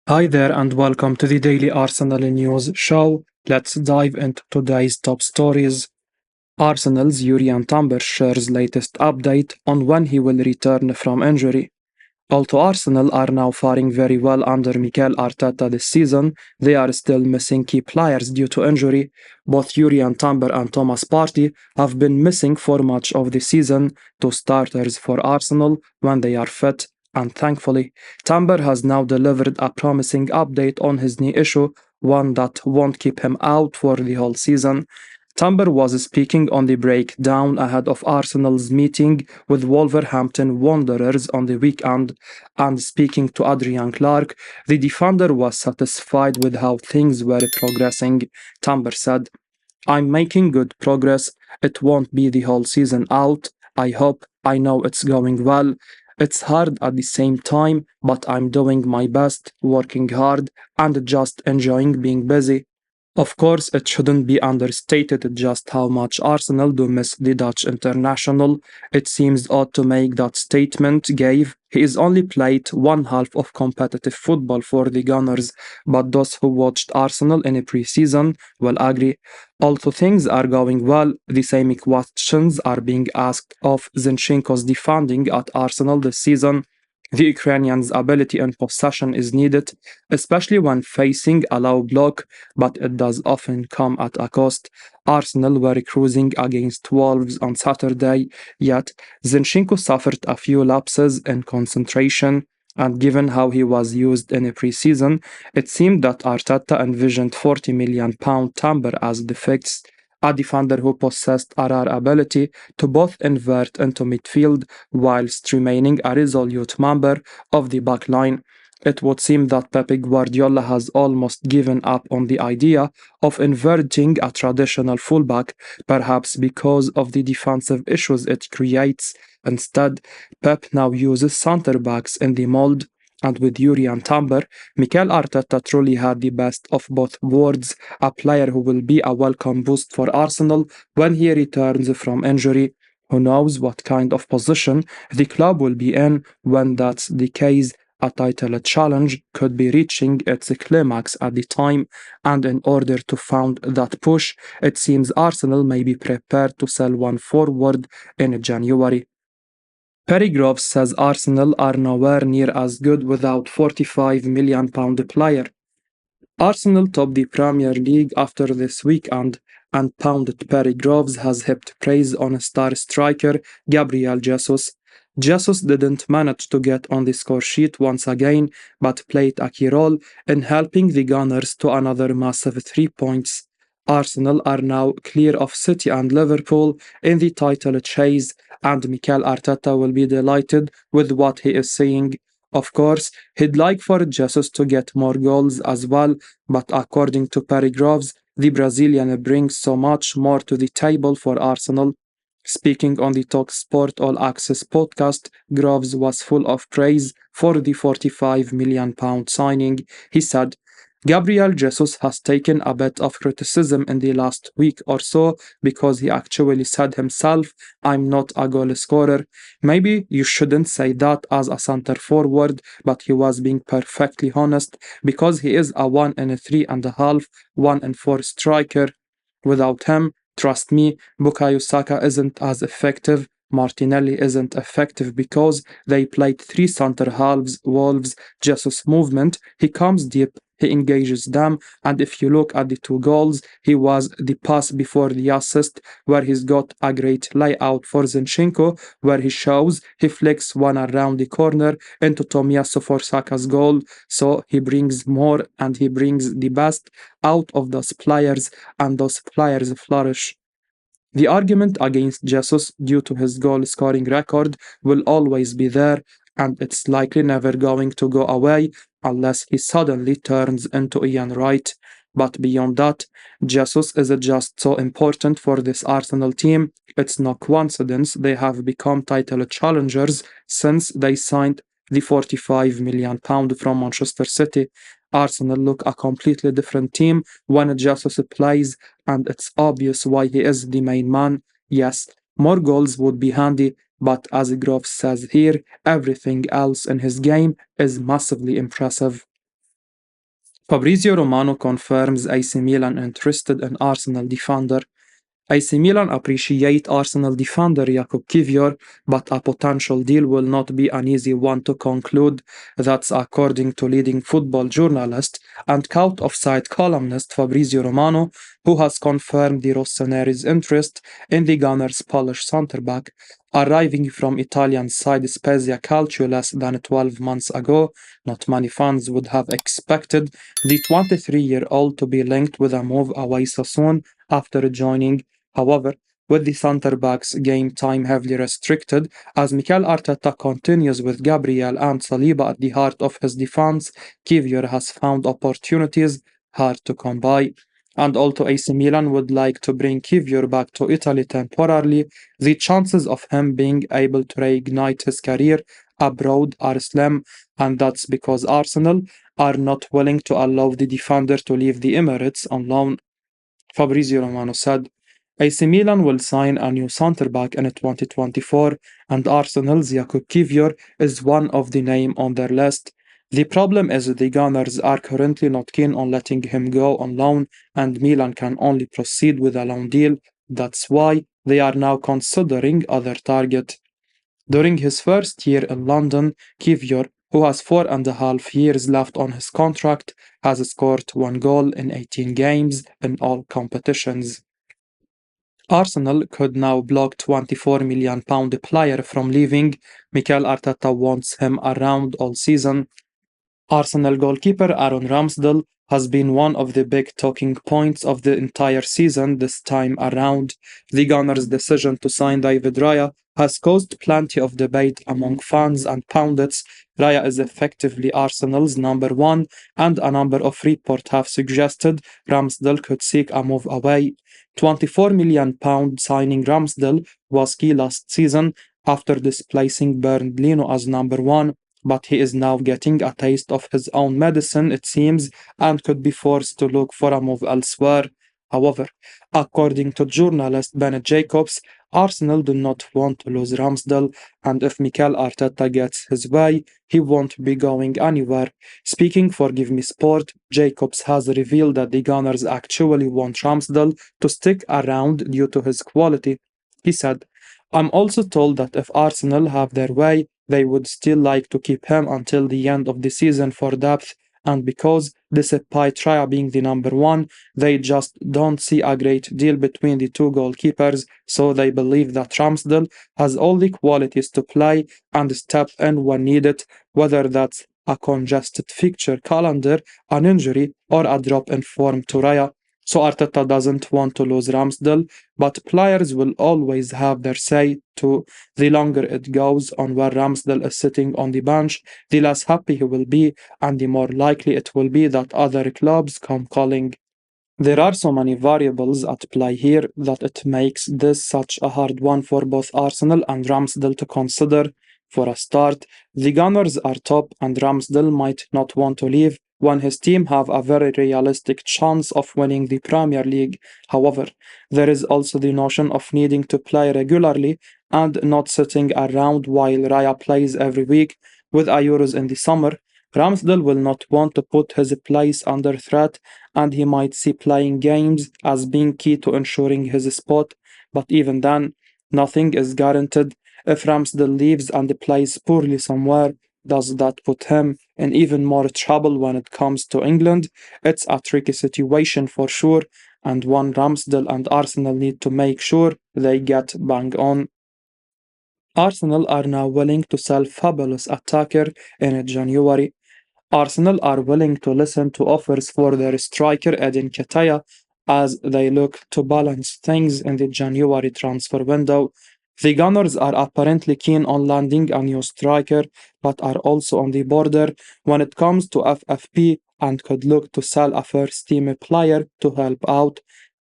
Hi there and welcome to the Daily Arsenal News Show. Let's dive into today's top stories. Arsenal's Jurrien Timber shares latest update on when he will return from injury. Although Arsenal are now faring very well under Mikel Arteta this season, they are still missing key players due to injury. Both Jurrien Timber and Thomas Partey have been missing for much of the season, two starters for Arsenal when they are fit. And thankfully, Timber has now delivered a promising update on his knee issue, one that won't keep him out for the whole season. Timber was speaking on the breakdown ahead of Arsenal's meeting with Wolverhampton Wanderers on the weekend, and speaking to Adrian Clark, the defender was satisfied with how things were progressing. Timber said, I'm making good progress. It won't be the whole season out. I hope. I know it's going well. It's hard at the same time, but I'm doing my best, working hard, and just enjoying being busy. Of course, it shouldn't be understated just how much Arsenal do miss the Dutch international. It seems odd to make that statement, Gave. He is only played one half of competitive football for the Gunners, but those who watched Arsenal in a pre-season will agree. Although things are going well, the same questions are being asked of Zinchenko's defending at Arsenal this season. The Ukrainian's ability in possession is needed, especially when facing a low block, but it does often come at a cost. Arsenal were cruising against Wolves on Saturday, yet Zinchenko suffered a few lapses in concentration, and given how he was used in a pre-season, it seemed that Arteta envisioned £40 million Timber as the fix, a defender who possessed a rare ability to both invert into midfield whilst remaining a resolute member of the backline. It would seem that Pep Guardiola has almost given up on the idea of inverting a traditional fullback, perhaps because of the defensive issues it creates. Instead, Pep now uses centre backs in the mold, and with Jurrien Timber, Mikel Arteta truly had the best of both worlds, a player who will be a welcome boost for Arsenal when he returns from injury. Who knows what kind of position the club will be in when that's the case. A title challenge could be reaching its climax at the time, and in order to found that push, it seems Arsenal may be prepared to sell one forward in January. Perry Groves says Arsenal are nowhere near as good without £45 million player. Arsenal top the Premier League after this weekend, and pundit Perry Groves has heaped praise on star striker Gabriel Jesus. Jesus didn't manage to get on the score sheet once again, but played a key role in helping the Gunners to another massive 3 points. Arsenal are now clear of City and Liverpool in the title chase, and Mikel Arteta will be delighted with what he is seeing. Of course, he'd like for Jesus to get more goals as well, but according to Perry Groves, the Brazilian brings so much more to the table for Arsenal. Speaking on the TalkSport All Access podcast, Groves was full of praise for the £45 million signing. He said, Gabriel Jesus has taken a bit of criticism in the last week or so because he actually said himself, I'm not a goal scorer. Maybe you shouldn't say that as a center forward, but he was being perfectly honest because he is a 1 in 3.5, 1 in 4 striker. Without him, trust me, Bukayo Saka isn't as effective. Martinelli isn't effective because they played three center halves, Wolves, Jesus movement. He comes deep, he engages them, and if you look at the two goals, he was the pass before the assist, where he's got a great layout for Zinchenko, where he shows he flicks one around the corner into Tomiyasu for Saka's goal. So he brings more and he brings the best out of those players, and those players flourish. The argument against Jesus due to his goal scoring record will always be there, and it's likely never going to go away unless he suddenly turns into Ian Wright. But beyond that, Jesus is just so important for this Arsenal team. It's no coincidence they have become title challengers since they signed the £45 million from Manchester City. Arsenal look a completely different team when Jesus plays, and it's obvious why he is the main man. Yes, more goals would be handy, but as Groves says here, everything else in his game is massively impressive. Fabrizio Romano confirms AC Milan interested in Arsenal defender. AC Milan appreciate Arsenal defender Jakub Kiwior, but a potential deal will not be an easy one to conclude. That's according to leading football journalist and Count Offside columnist Fabrizio Romano, who has confirmed the Rossoneri's interest in the Gunners' Polish centre-back. Arriving from Italian side Spezia Calcio less than 12 months ago, not many fans would have expected the 23-year-old to be linked with a move away so soon after joining. However, with the centre-backs game time heavily restricted, as Mikel Arteta continues with Gabriel and Saliba at the heart of his defense, Kiwior has found opportunities hard to come by. And although AC Milan would like to bring Kiwior back to Italy temporarily, the chances of him being able to reignite his career abroad are slim, and that's because Arsenal are not willing to allow the defender to leave the Emirates on loan. Fabrizio Romano said, AC Milan will sign a new centre-back in 2024 and Arsenal's Jakub Kiwior is one of the names on their list. The problem is the Gunners are currently not keen on letting him go on loan and Milan can only proceed with a loan deal. That's why they are now considering other targets. During his first year in London, Kiwior, who has 4.5 years left on his contract, has scored one goal in 18 games in all competitions. Arsenal could now block £24 million player from leaving. Mikel Arteta wants him around all season. Arsenal goalkeeper Aaron Ramsdale has been one of the big talking points of the entire season this time around. The Gunners' decision to sign David Raya has caused plenty of debate among fans and pundits. Raya is effectively Arsenal's number one, and a number of reports have suggested Ramsdale could seek a move away. £24 million signing Ramsdale was key last season after displacing Bernd Leno as number one, but he is now getting a taste of his own medicine, it seems, and could be forced to look for a move elsewhere. However, according to journalist Bennett Jacobs, Arsenal do not want to lose Ramsdale, and if Mikel Arteta gets his way, he won't be going anywhere. Speaking for Give Me Sport, Jacobs has revealed that the Gunners actually want Ramsdale to stick around due to his quality. He said, I'm also told that if Arsenal have their way, they would still like to keep him until the end of the season for depth, and because, despite Raya being the number one, they just don't see a great deal between the two goalkeepers, so they believe that Ramsdale has all the qualities to play and step in when needed, whether that's a congested fixture calendar, an injury, or a drop in form to Raya. So Arteta doesn't want to lose Ramsdale, but players will always have their say too. The longer it goes on where Ramsdale is sitting on the bench, the less happy he will be, and the more likely it will be that other clubs come calling. There are so many variables at play here that it makes this such a hard one for both Arsenal and Ramsdale to consider. For a start, the Gunners are top and Ramsdale might not want to leave when his team have a very realistic chance of winning the Premier League. However, there is also the notion of needing to play regularly and not sitting around while Raya plays every week. With a Euros in the summer, Ramsdale will not want to put his place under threat and he might see playing games as being key to ensuring his spot, but even then, nothing is guaranteed. If Ramsdale leaves and plays poorly somewhere, does that put him in even more trouble when it comes to England? It's a tricky situation for sure, and one Ramsdale and Arsenal need to make sure they get bang on. Arsenal are now willing to sell fabulous attacker in January. Arsenal are willing to listen to offers for their striker Edin Ketaya as they look to balance things in the January transfer window. The Gunners are apparently keen on landing a new striker, but are also on the border when it comes to FFP and could look to sell a first team player to help out.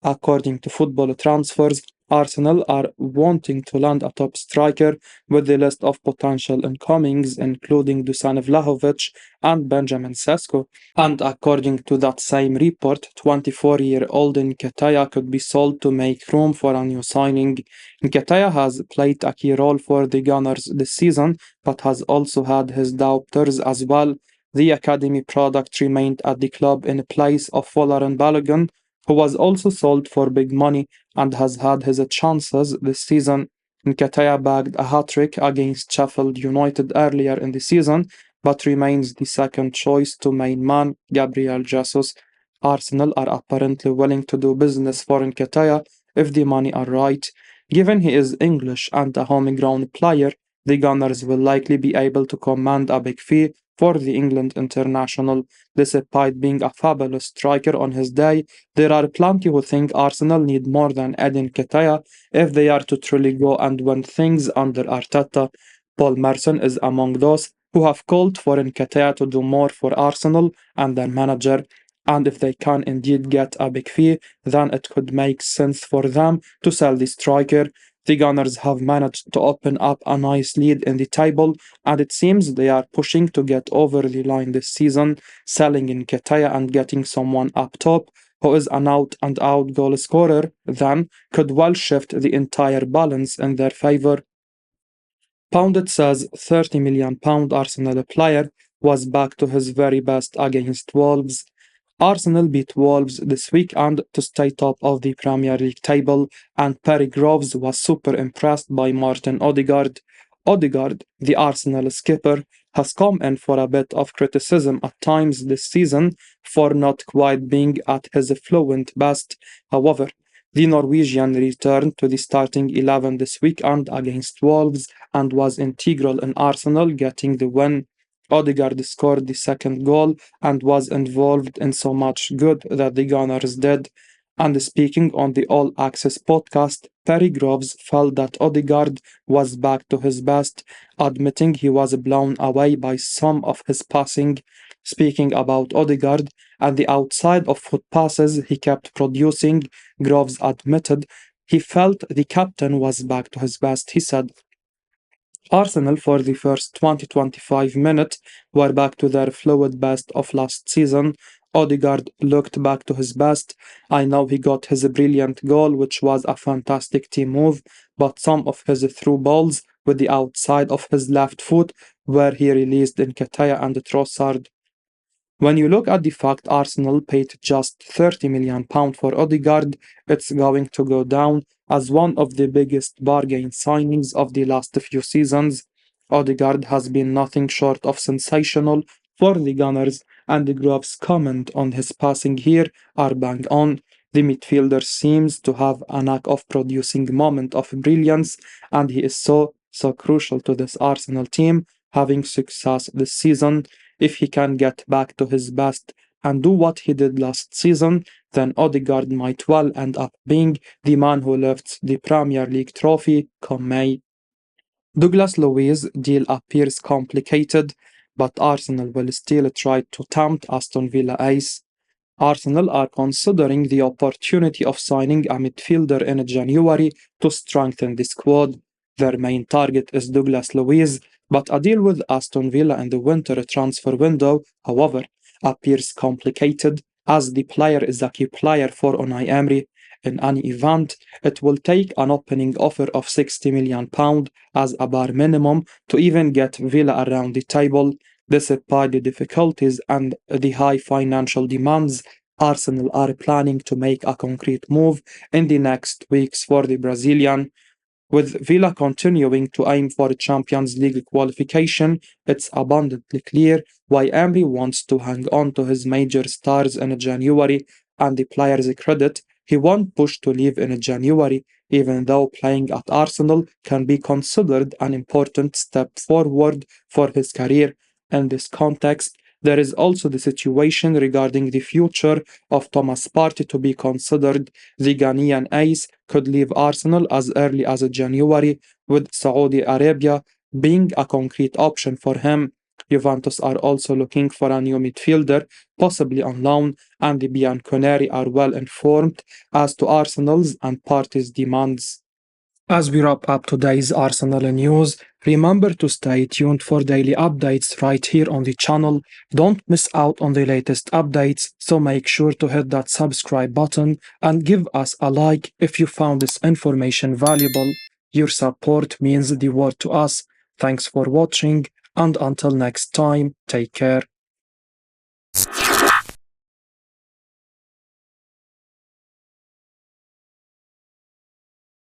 According to football transfers, Arsenal are wanting to land a top striker with the list of potential incomings, including Dusan Vlahovic and Benjamin Sesko. And according to that same report, 24-year-old Nketiah could be sold to make room for a new signing. Nketiah has played a key role for the Gunners this season, but has also had his doubters as well. the academy product remained at the club in place of Folarin Balogun, who was also sold for big money and has had his chances this season. Nketiah bagged a hat-trick against Sheffield United earlier in the season, but remains the second choice to main man Gabriel Jesus. Arsenal are apparently willing to do business for Nketiah if the money are right. Given he is English and a homegrown player, the Gunners will likely be able to command a big fee for the England international. Despite being a fabulous striker on his day, there are plenty who think Arsenal need more than Edin Ketaya if they are to truly go and win things under Arteta. Paul Merson is among those who have called for Nketiah to do more for Arsenal and their manager. And if they can indeed get a big fee, then it could make sense for them to sell the striker. The Gunners have managed to open up a nice lead in the table, and it seems they are pushing to get over the line this season, selling in Ketaya and getting someone up top who is an out and out goal scorer, then could well shift the entire balance in their favour. Pundit says £30 million Arsenal player was back to his very best against Wolves. Arsenal beat Wolves this weekend to stay top of the Premier League table, and Perry Groves was super impressed by Martin Odegaard. Odegaard, the Arsenal skipper, has come in for a bit of criticism at times this season for not quite being at his fluent best. However, the Norwegian returned to the starting 11 this weekend against Wolves and was integral in Arsenal getting the win. Odegaard scored the second goal and was involved in so much good that the Gunners did. And speaking on the All Access podcast, Perry Groves felt that Odegaard was back to his best, admitting he was blown away by some of his passing. Speaking about Odegaard and the outside of foot passes he kept producing, Groves admitted he felt the captain was back to his best. He said, Arsenal for the first 20-25 minutes were back to their fluid best of last season. Odegaard looked back to his best. I know he got his brilliant goal, which was a fantastic team move, but some of his through balls with the outside of his left foot where he released in Nketiah and Trossard. When you look at the fact Arsenal paid just £30 million for Odegaard, it's going to go down as one of the biggest bargain signings of the last few seasons. Odegaard has been nothing short of sensational for the Gunners, and the Groves' comment on his passing here are bang on. The midfielder seems to have a knack of producing moment of brilliance, and he is so crucial to this Arsenal team having success this season. If he can get back to his best and do what he did last season, then Odegaard might well end up being the man who lifts the Premier League trophy come May. Douglas Luiz's deal appears complicated, but Arsenal will still try to tempt Aston Villa ace. Arsenal are considering the opportunity of signing a midfielder in January to strengthen the squad. Their main target is Douglas Luiz, but a deal with Aston Villa in the winter transfer window, however, appears complicated as the player is a key player for Unai Emery. In any event, it will take an opening offer of £60 million as a bare minimum to even get Villa around the table. Despite the difficulties and the high financial demands, Arsenal are planning to make a concrete move in the next weeks for the Brazilian. With Villa continuing to aim for Champions League qualification, it's abundantly clear why Emery wants to hang on to his major stars in January, and the player's credit, he won't push to leave in January, even though playing at Arsenal can be considered an important step forward for his career. In this context, there is also the situation regarding the future of Thomas Partey to be considered. The Ghanaian ace could leave Arsenal as early as January, with Saudi Arabia being a concrete option for him. Juventus are also looking for a new midfielder, possibly on loan, and the Bianconeri are well informed as to Arsenal's and Partey's demands. As we wrap up today's Arsenal news, remember to stay tuned for daily updates right here on the channel. Don't miss out on the latest updates, so make sure to hit that subscribe button and give us a like if you found this information valuable. Your support means the world to us. Thanks for watching, and until next time, take care.